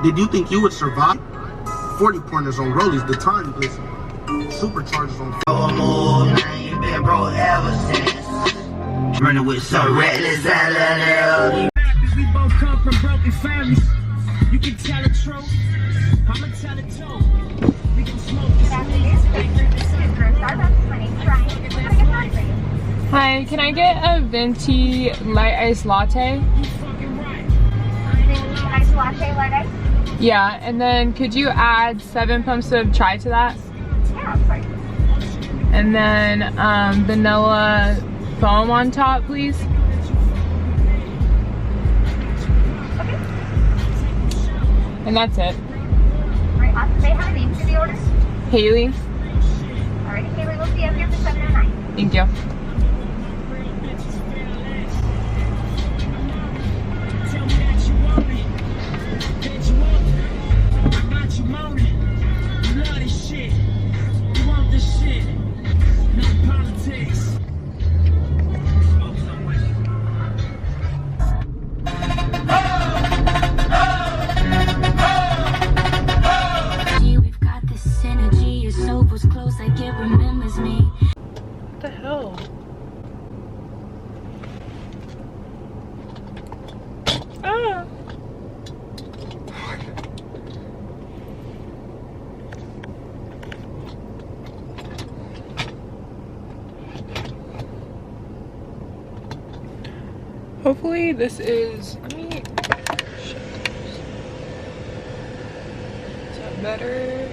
Did you think you would survive? 40 pointers on rollies, the time is superchargers on. You been broke ever since. Running with some reckless and we both come from broken families. You can tell the truth. I'ma tell it too. We can smoke. Hi, can I get a venti light ice latte? Ice latte, light ice? Yeah, and then could you add 7 pumps of chai to that? Yeah, of course. And then vanilla foam on top, please. Okay. And that's it. Alright, awesome. They have a name for the order? Hailey. Alrighty, Hailey, we'll see you up here for 709. Thank you. What the hell? Ah. Hopefully this is, let me shut this. Is that better?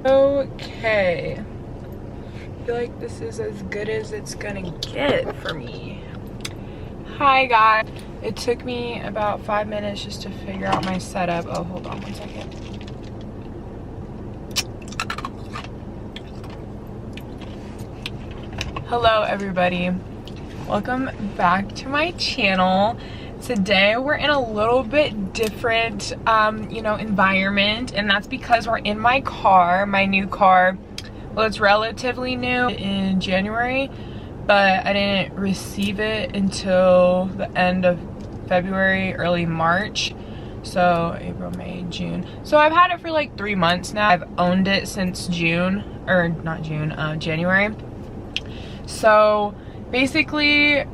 Okay. I feel like this is as good as it's gonna get for me. Hi guys. It took me about 5 minutes just to figure out my setup. Oh, hold on 1 second. Hello everybody. Welcome back to my channel. Today we're in a little bit different environment, and that's because we're in my car, my new car. Well, it's relatively new in January, but I didn't receive it until the end of February, early March. So April, May, June. So I've had it for like 3 months now. I've owned it since January. So basically,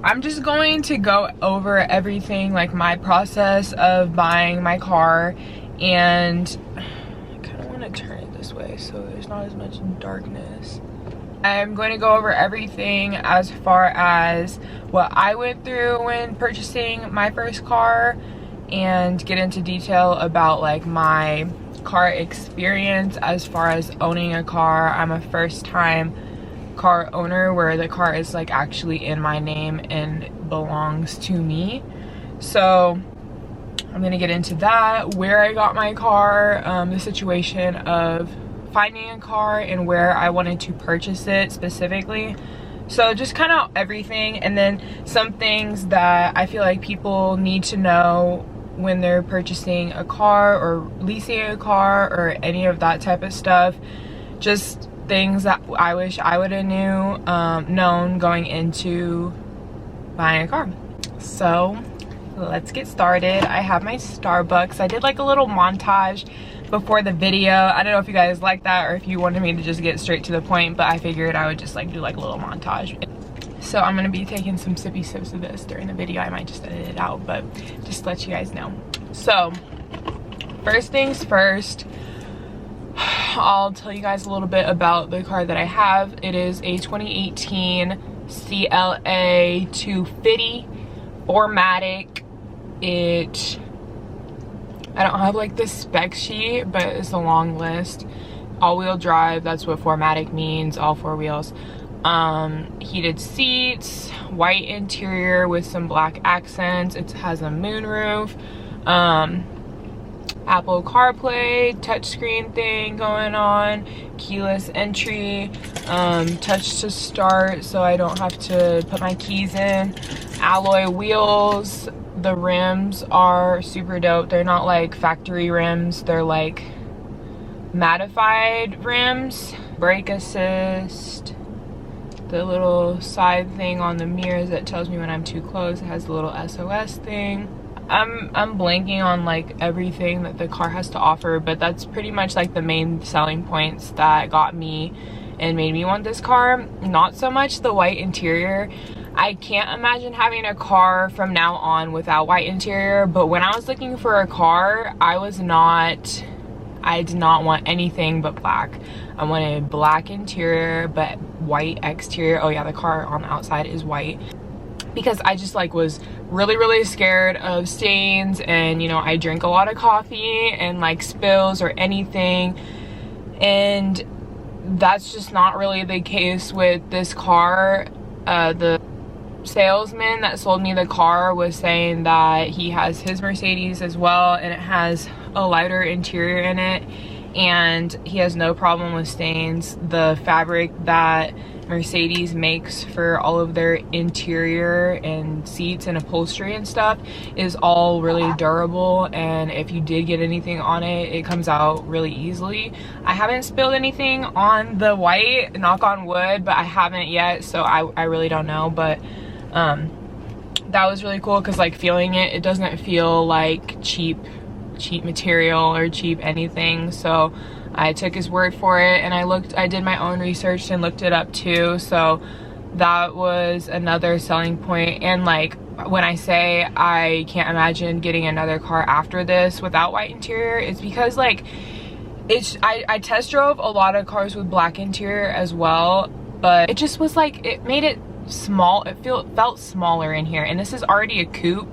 I'm just going to go over everything, like my process of buying my car, and I kind of want to turn it this way so there's not as much darkness. I'm going to go over everything as far as what I went through when purchasing my first car, and get into detail about like my car experience as far as owning a car. I'm a first time car owner where the car is like actually in my name and belongs to me. So I'm gonna get into that, where I got my car, the situation of finding a car, and where I wanted to purchase it specifically. So just kind of everything, and then some things that I feel like people need to know when they're purchasing a car or leasing a car or any of that type of stuff. Just things that I wish I would have known going into buying a car. So let's get started. I have my Starbucks. I did like a little montage before the video. I don't know if you guys like that or if you wanted me to just get straight to the point, but I figured I would just like do like a little montage. So I'm gonna be taking some sippy sips of this during the video. I might just edit it out, but just to let you guys know. So first things first, I'll tell you guys a little bit about the car that I have. It is a 2018 CLA 250 4MATIC. I don't have like the spec sheet, but it's a long list. All-wheel drive, that's what 4MATIC means, all 4 wheels. Heated seats, white interior with some black accents. It has a moonroof. Apple CarPlay, touchscreen thing going on, keyless entry, touch to start so I don't have to put my keys in, alloy wheels. The rims are super dope. They're not like factory rims, they're like mattified rims. Brake assist, the little side thing on the mirrors that tells me when I'm too close. It has the little SOS thing. I'm blanking on like everything that the car has to offer, but that's pretty much like the main selling points that got me and made me want this car. Not so much the white interior. I can't imagine having a car from now on without white interior, but when I was looking for a car, I did not want anything but black. I wanted black interior but white exterior. Oh yeah, the car on the outside is white, because I just like was really scared of stains, and you know, I drink a lot of coffee and like spills or anything, and that's just not really the case with this car. The salesman that sold me the car was saying that he has his Mercedes as well, and it has a lighter interior in it, and he has no problem with stains. The fabric that Mercedes makes for all of their interior and seats and upholstery and stuff is all really durable, and if you did get anything on it, it comes out really easily. I haven't spilled anything on the white, knock on wood, but I haven't yet, so I really don't know. But that was really cool, because like feeling it, it doesn't feel like cheap material or cheap anything. So I took his word for it, and I did my own research and looked it up too. So that was another selling point. And like when I say I can't imagine getting another car after this without white interior, it's because like I test drove a lot of cars with black interior as well, but it just was like, it made it small. It felt smaller in here, and this is already a coupe,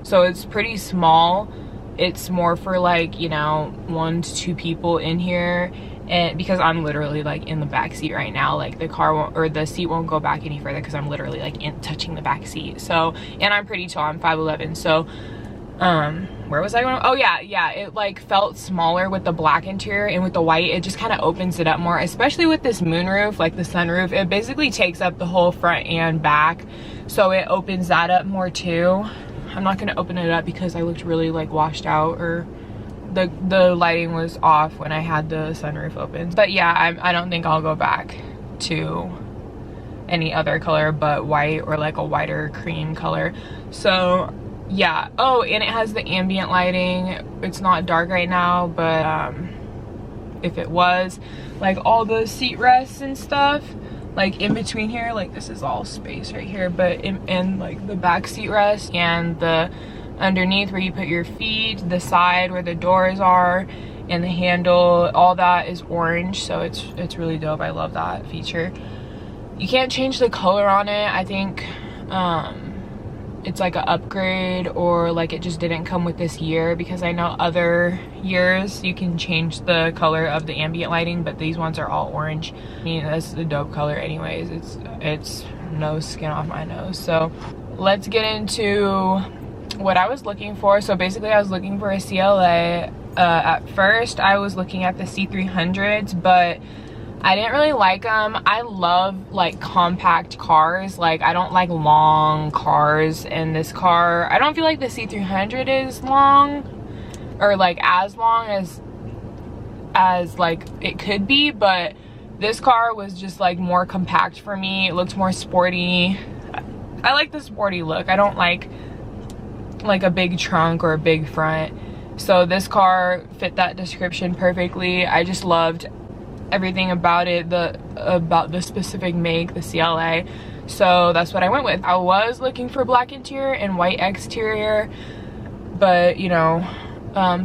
so it's pretty small. It's more for like, you know, 1 to 2 people in here, and because I'm literally like in the back seat right now, like the car won't, or the seat won't go back any further because I'm literally like touching the back seat. So, and I'm pretty tall, I'm 5'11", so where was I going? Oh yeah, it like felt smaller with the black interior, and with the white it just kind of opens it up more, especially with this moonroof, like the sunroof. It basically takes up the whole front and back, so it opens that up more too. I'm not gonna open it up because I looked really like washed out, or the lighting was off when I had the sunroof open. But yeah, I don't think I'll go back to any other color but white, or like a whiter cream color. So yeah. Oh, and it has the ambient lighting. It's not dark right now, but if it was, like all the seat rests and stuff, like in between here, like this is all space right here, but in like the back seat rest and the underneath where you put your feet, the side where the doors are, and the handle, all that is orange. So it's really dope. I love that feature. You can't change the color on it. I think it's like an upgrade, or like it just didn't come with this year, because I know other years you can change the color of the ambient lighting, but these ones are all orange. I mean, that's the dope color anyways. It's no skin off my nose. So let's get into what I was looking for. So basically I was looking for a CLA. At first I was looking at the C300s, but I didn't really like them. I love like compact cars. Like I don't like long cars, and this car, I don't feel like the C300 is long, or like as long as like it could be, but this car was just like more compact for me. It looked more sporty. I like the sporty look. I don't like a big trunk or a big front. So this car fit that description perfectly. I just loved everything about it, about the specific make, the CLA. So that's what I went with. I was looking for black interior and white exterior, but you know,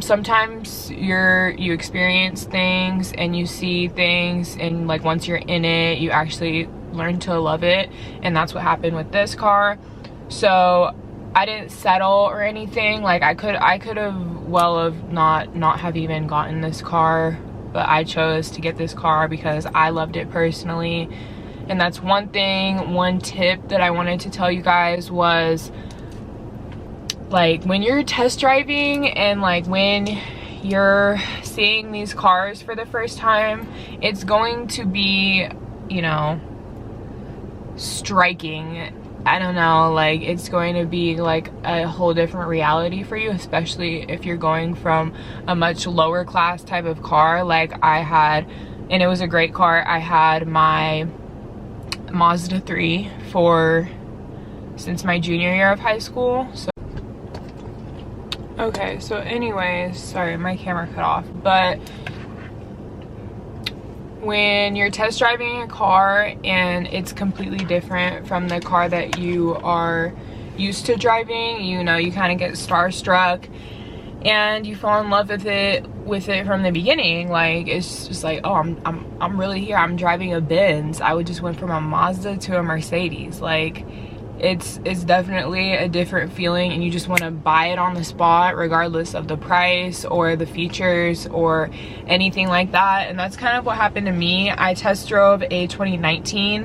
sometimes you experience things and you see things, and like once you're in it, you actually learn to love it, and that's what happened with this car. So I didn't settle or anything. Like I could have not have even gotten this car, but I chose to get this car because I loved it personally. And that's one tip that I wanted to tell you guys was, like when you're test driving and like when you're seeing these cars for the first time, it's going to be, you know, striking. I don't know, like it's going to be like a whole different reality for you, especially if you're going from a much lower class type of car like I had. And it was a great car. I had my Mazda 3 since my junior year of high school. So okay, so anyways, sorry, my camera cut off, but when you're test driving a car and it's completely different from the car that you are used to driving, you know, you kind of get starstruck and you fall in love with it from the beginning. Like, it's just like, oh, I'm really here. I'm driving a Benz. I would just went from a Mazda to a Mercedes. Like, it's definitely a different feeling, and you just want to buy it on the spot regardless of the price or the features or anything like that. And that's kind of what happened to me. I test drove a 2019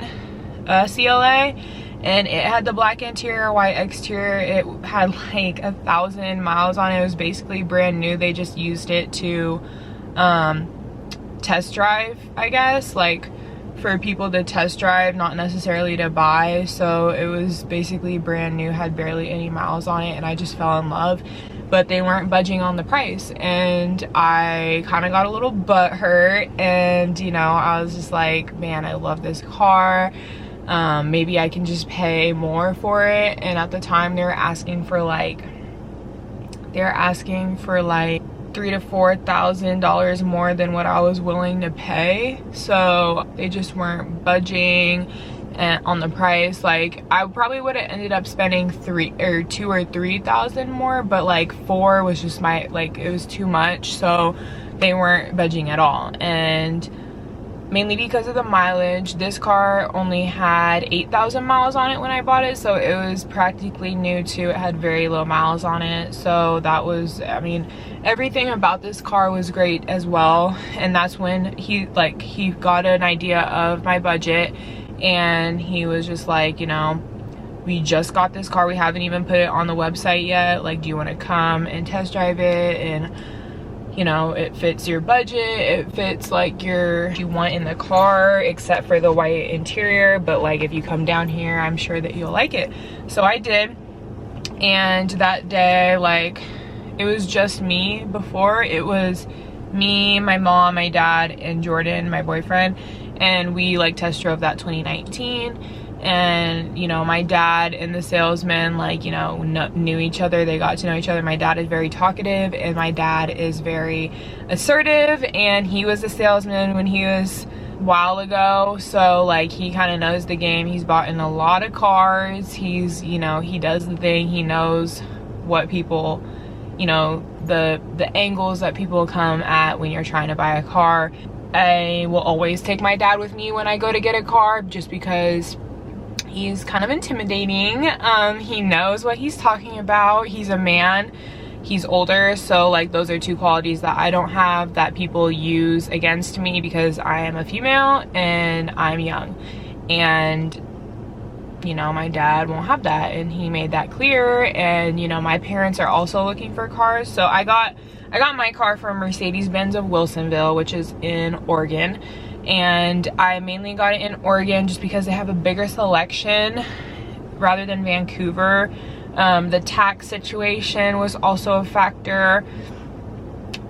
CLA, and it had the black interior, white exterior. It had like 1,000 miles on it. It was basically brand new. They just used it to test drive, I guess, like for people to test drive, not necessarily to buy. So it was basically brand new, had barely any miles on it, and I just fell in love. But they weren't budging on the price, and I kind of got a little butthurt, and you know, I was just like, man, I love this car. Maybe I can just pay more for it. And at the time they were asking for like $3,000 to $4,000 more than what I was willing to pay. So they just weren't budging on the price. Like, I probably would have ended up spending $2,000 or $3,000 more, but like $4,000 was just it was too much. So they weren't budging at all. And mainly because of the mileage, this car only had 8,000 miles on it when I bought it, so it was practically new too. It had very low miles on it, so that was, I mean, everything about this car was great as well. And that's when he got an idea of my budget, and he was just like, you know, we just got this car, we haven't even put it on the website yet, like, do you want to come and test drive it? And you know, it fits your budget, it fits like you want in the car, except for the white interior. But like, if you come down here, I'm sure that you'll like it. So I did. And that day, like, it was just me. Before, it was me, my mom, my dad, and Jordan, my boyfriend. And we like test drove that 2019. And you know, my dad and the salesman, like, you know, knew each other. They got to know each other. My dad is very talkative, and my dad is very assertive, and he was a salesman when he was a while ago. So like, he kind of knows the game. He's bought in a lot of cars. He's, you know, he does the thing. He knows what people, you know, the angles that people come at when you're trying to buy a car. I will always take my dad with me when I go to get a car, just because he's kind of intimidating. He knows what he's talking about. He's a man. He's older. So like, those are two qualities that I don't have, that people use against me, because I am a female and I'm young. And you know, my dad won't have that, and he made that clear. And you know, my parents are also looking for cars. So I got my car from Mercedes-Benz of Wilsonville, which is in Oregon. And I mainly got it in Oregon just because they have a bigger selection rather than Vancouver. The tax situation was also a factor.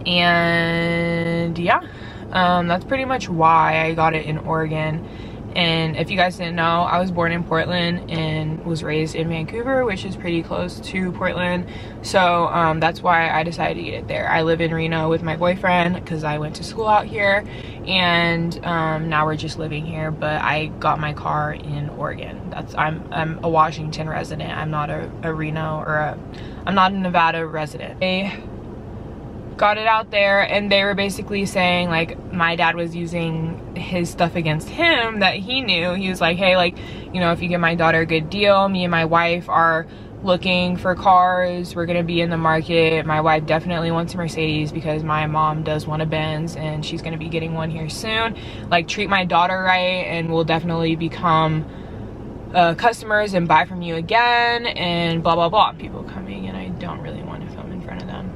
And yeah, that's pretty much why I got it in Oregon. And if you guys didn't know, I was born in Portland and was raised in Vancouver, which is pretty close to Portland. So that's why I decided to get it there. I live in Reno with my boyfriend because I went to school out here, and now we're just living here. But I got my car in Oregon. I'm a Washington resident. I'm not a Reno or I'm not a Nevada resident. I got it out there, and they were basically saying like, my dad was using his stuff against him that he knew. He was like, hey, like, you know, if you give my daughter a good deal, me and my wife are looking for cars, we're gonna be in the market. My wife definitely wants a Mercedes because my mom does want a Benz, and she's gonna be getting one here soon. Like, treat my daughter right, and we'll definitely become customers and buy from you again, and blah blah blah. People coming, and I don't really want to film in front of them.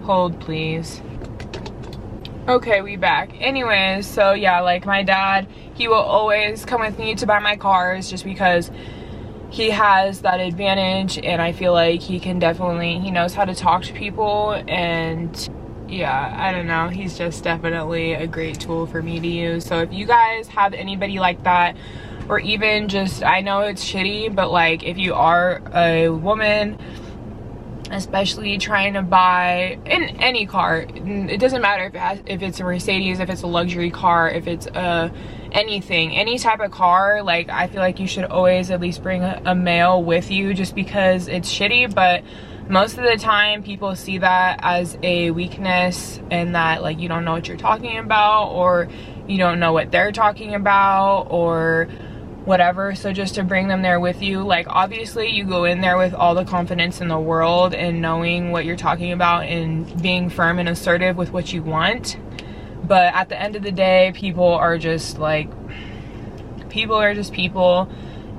Hold please. Okay, we back. Anyways, so yeah, like, my dad, he will always come with me to buy my cars just because he has that advantage, and I feel like he knows how to talk to people. And yeah, I don't know, he's just definitely a great tool for me to use. So if you guys have anybody like that, or even just, I know it's shitty, but like if you are a woman, especially trying to buy in any car, it doesn't matter if it's a Mercedes, if it's a luxury car, if it's anything, any type of car, like I feel like you should always at least bring a male with you, just because it's shitty. But most of the time people see that as a weakness, and that like you don't know what you're talking about, or you don't know what they're talking about, or whatever. So just to bring them there with you, like obviously you go in there with all the confidence in the world and knowing what you're talking about and being firm and assertive with what you want. But at the end of the day, people are just like, people are just people.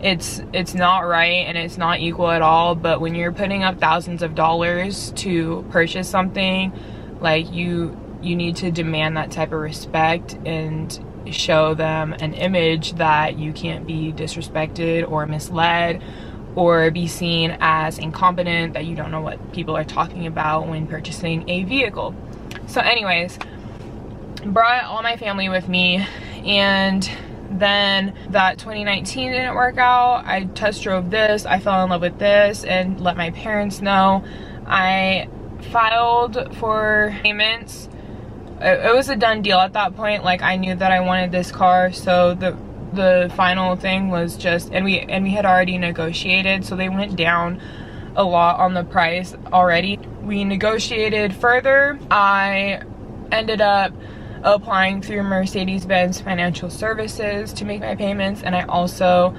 It's not right and it's not equal at all. But when you're putting up thousands of dollars to purchase something, like you need to demand that type of respect and show them an image that you can't be disrespected or misled or be seen as incompetent, that you don't know what people are talking about when purchasing a vehicle. So anyways, brought all my family with me, and then that 2019 didn't work out. I test drove this, I fell in love with this, and let my parents know. I filed for payments. It was a done deal at that point. Like I knew that I wanted this car, so the final thing was just, and we had already negotiated, so they went down a lot on the price already. We negotiated further. I ended up applying through Mercedes-Benz Financial Services to make my payments, and I also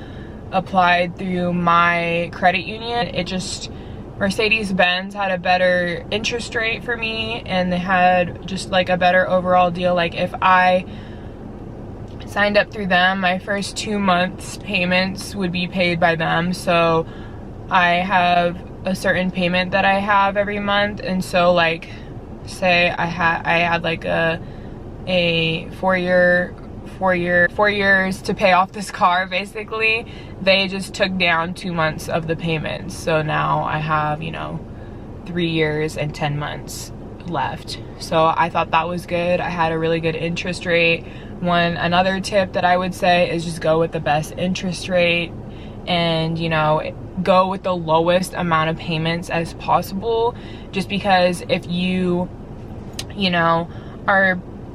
applied through my credit union. It just, Mercedes-Benz had a better interest rate for me, and they had just like a better overall deal. Like if I signed up through them, my first 2 months payments would be paid by them. So I have a certain payment that I have every month, and so like say I had like a 4 years to pay off this car, basically. They just took down 2 months of the payments, so now I have, you know, 3 years and 10 months left. So I thought that was good. I had a really good interest rate. Another tip that I would say is just go with the best interest rate, and you know, go with the lowest amount of payments as possible, just because if you know,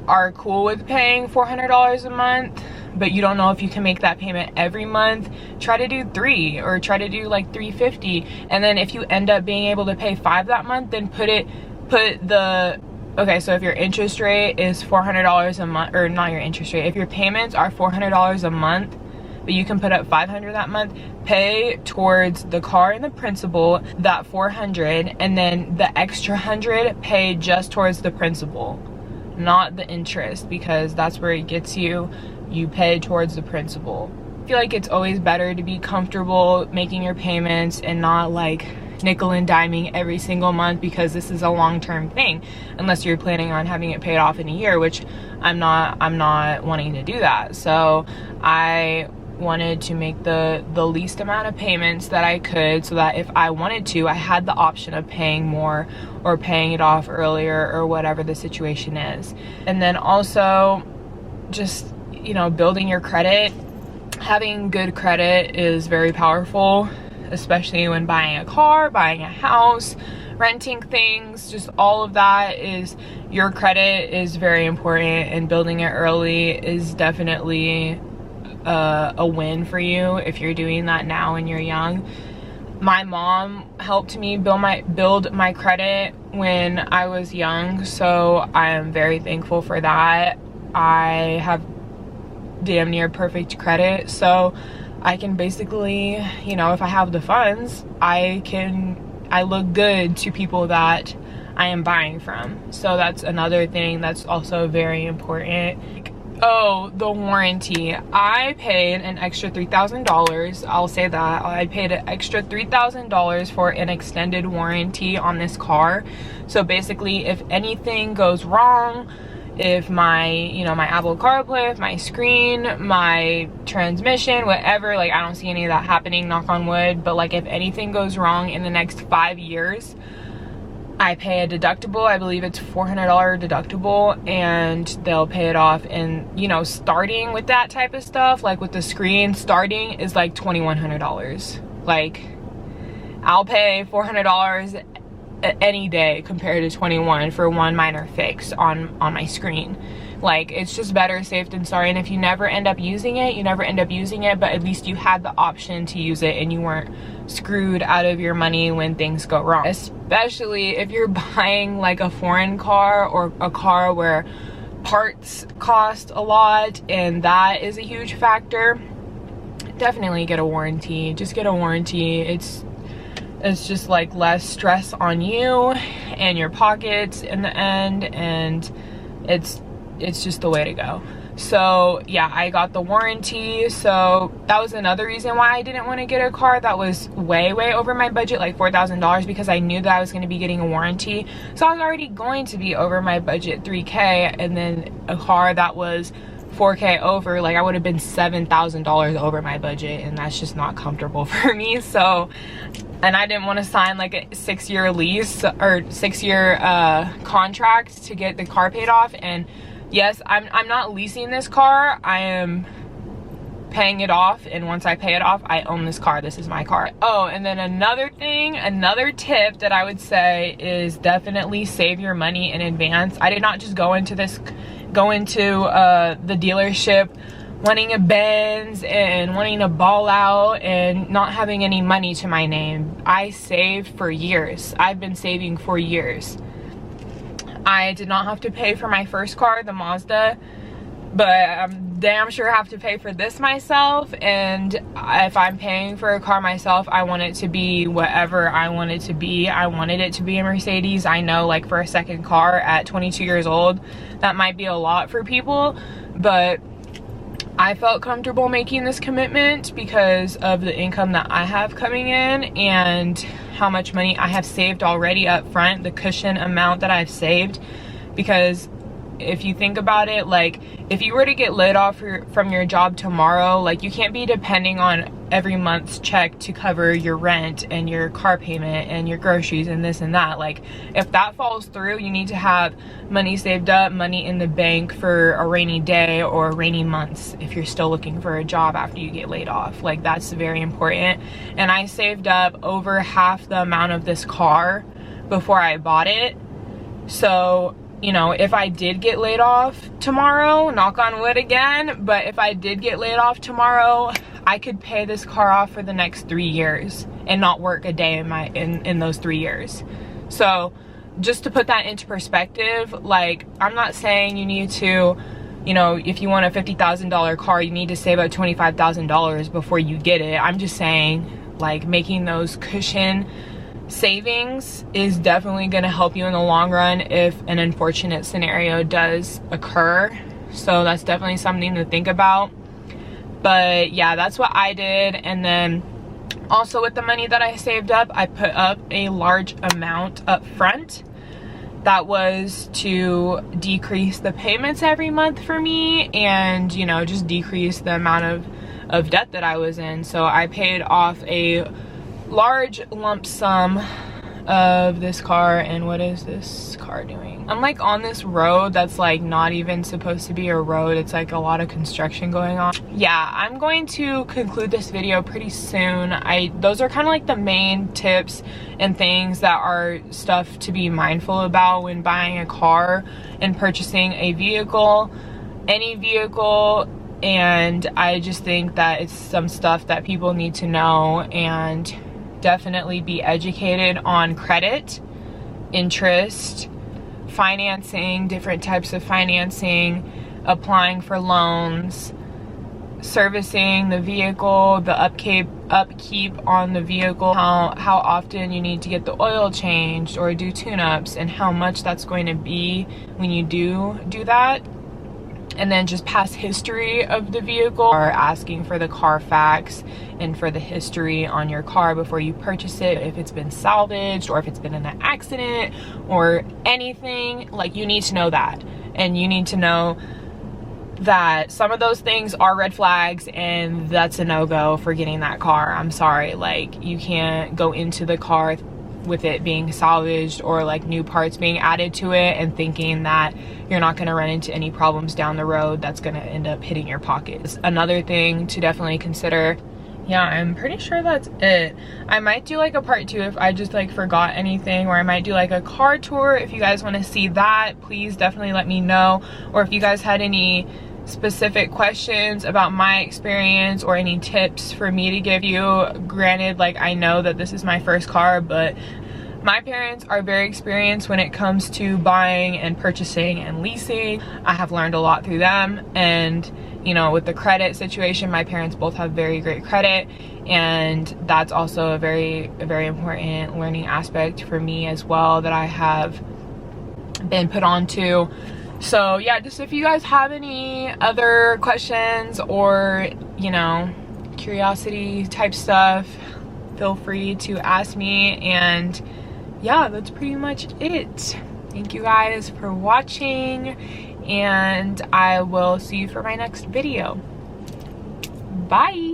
are cool with paying $400 a month, but you don't know if you can make that payment every month, try to do 3, or try to do like $350. And then if you end up being able to pay $5 that month, then okay, so if your interest rate is $400 a month, or not your interest rate, if your payments are $400 a month, but you can put up $500 that month, pay towards the car and the principal, that $400, and then the extra $100 pay just towards the principal, not the interest, because that's where it gets you. You pay towards the principal. I feel like it's always better to be comfortable making your payments and not like nickel and diming every single month, because this is a long-term thing, unless you're planning on having it paid off in a year, which I'm not wanting to do that. So I wanted to make the least amount of payments that I could, so that if I wanted to, I had the option of paying more or paying it off earlier, or whatever the situation is. And then also just, you know, building your credit. Having good credit is very powerful, especially when buying a car, buying a house, renting things, just all of that. Is your credit is very important, and building it early is definitely a win for you if you're doing that now and you're young. My mom helped me build my credit when I was young, so I am very thankful for that. I have damn near perfect credit, so I can basically, you know, if I have the funds, I look good to people that I am buying from. So that's another thing that's also very important. Oh, the warranty. I paid an extra $3,000. I'll say that. I paid an extra $3,000 for an extended warranty on this car. So basically, if anything goes wrong, if my, you know, my Apple CarPlay, my screen, my transmission, whatever, like I don't see any of that happening, knock on wood, but like if anything goes wrong in the next 5 years, I pay a deductible. I believe it's $400 deductible, and they'll pay it off. And you know, starting with that type of stuff, like with the screen, starting is like $2,100. Like, I'll pay $400 any day compared to 21 for one minor fix on my screen. Like, it's just better safe than sorry. And if you never end up using it, you never end up using it, but at least you had the option to use it and you weren't screwed out of your money when things go wrong. Especially if you're buying like a foreign car or a car where parts cost a lot, and that is a huge factor. Definitely get a warranty. Just get a warranty. It's just like less stress on you and your pockets in the end, and it's just the way to go. So yeah, I got the warranty. So that was another reason why I didn't want to get a car that was way over my budget, like $4,000, because I knew that I was going to be getting a warranty. So I was already going to be over my budget, $3K, and then a car that was $4K over, like I would have been $7,000 over my budget, and that's just not comfortable for me. So, and I didn't want to sign like a 6-year lease or 6-year contract to get the car paid off. And yes, I'm not leasing this car, I am paying it off, and once I pay it off, I own this car. This is my car. Oh, and then another thing, another tip that I would say is definitely save your money in advance. I did not just go into the dealership wanting a Benz and wanting to ball out and not having any money to my name. I saved for years. I've been saving for years. I did not have to pay for my first car, the Mazda, but I'm damn sure have to pay for this myself. And if I'm paying for a car myself, I want it to be whatever I want it to be. I wanted it to be a Mercedes. I know, like, for a second car at 22 years old, that might be a lot for people, but I felt comfortable making this commitment because of the income that I have coming in and how much money I have saved already up front, the cushion amount that I've saved. Because if you think about it, like, if you were to get laid off from your job tomorrow, like, you can't be depending on every month's check to cover your rent and your car payment and your groceries and this and that. Like, if that falls through, you need to have money saved up, money in the bank for a rainy day or rainy months if you're still looking for a job after you get laid off. Like, that's very important. And I saved up over half the amount of this car before I bought it. So, you know, if I did get laid off tomorrow, knock on wood again, but if I did get laid off tomorrow, I could pay this car off for the next 3 years and not work a day in those 3 years. So just to put that into perspective, like, I'm not saying you need to, you know, if you want a $50,000 car, you need to save up $25,000 before you get it. I'm just saying, like, making those cushion savings is definitely going to help you in the long run if an unfortunate scenario does occur. So that's definitely something to think about. But yeah, that's what I did. And then also with the money that I saved up, I put up a large amount up front. That was to decrease the payments every month for me, and, you know, just decrease the amount of debt that I was in. So I paid off a large lump sum of this car. And what is this car doing? I'm like on this road that's like not even supposed to be a road. It's like a lot of construction going on. Yeah, I'm going to conclude this video pretty soon. Those are kind of like the main tips and things that are stuff to be mindful about when buying a car and purchasing a vehicle, any vehicle. And I just think that it's some stuff that people need to know, and definitely be educated on credit, interest, financing, different types of financing, applying for loans, servicing the vehicle, the upkeep on the vehicle, how often you need to get the oil changed or do tune-ups, and how much that's going to be when you do that. And then just past history of the vehicle, or asking for the Carfax and for the history on your car before you purchase it, if it's been salvaged or if it's been in an accident or anything. Like, you need to know that, and you need to know that some of those things are red flags, and that's a no-go for getting that car. I'm sorry, like, you can't go into the car with it being salvaged or like new parts being added to it, and thinking that you're not going to run into any problems down the road that's going to end up hitting your pockets. Another thing to definitely consider. Yeah, I'm pretty sure that's it. I might do like a part 2 if I just like forgot anything, or I might do like a car tour. If you guys want to see that, please definitely let me know. Or if you guys had any specific questions about my experience or any tips for me to give you. Granted, like, I know that this is my first car, but my parents are very experienced when it comes to buying and purchasing and leasing. I have learned a lot through them, and you know, with the credit situation, my parents both have very great credit, and that's also a very important learning aspect for me as well that I have been put onto. So yeah, just if you guys have any other questions or, you know, curiosity type stuff, feel free to ask me. And yeah, that's pretty much it. Thank you guys for watching, and I will see you for my next video. Bye.